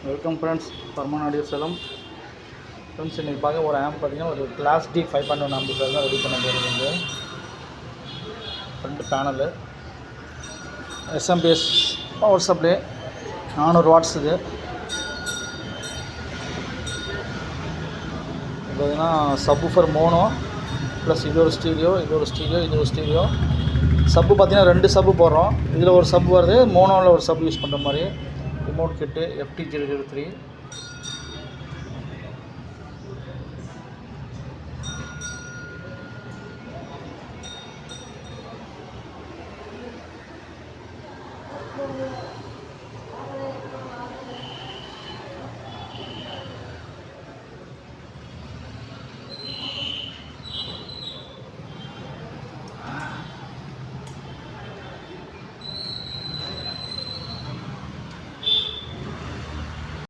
Welcome ஃப்ரெண்ட்ஸ், Farman audio Salem. Friends, இன்றைக்கி பார்க்க ஒரு ஆம்ப் பார்த்தீங்கன்னா ஒரு கிளாஸ் டி 5.1 ஆம்பிஃபையர் தான் ரெடி பண்ண போகிறது. Front panel SMPS power supply 400 watts. இது பார்த்தீங்கன்னா சப்வூஃபர் மோனோ ப்ளஸ் இது ஒரு ஸ்டீரியோ, இது ஒரு ஸ்டீரியோ. சப்பு பார்த்தீங்கன்னா 2 சப்பு போடுறோம். இதில் ஒரு சப் வருது, மோனோவில் ஒரு சப் யூஸ் பண்ணுற மாதிரி. ரிமோட் கிட்டு FT003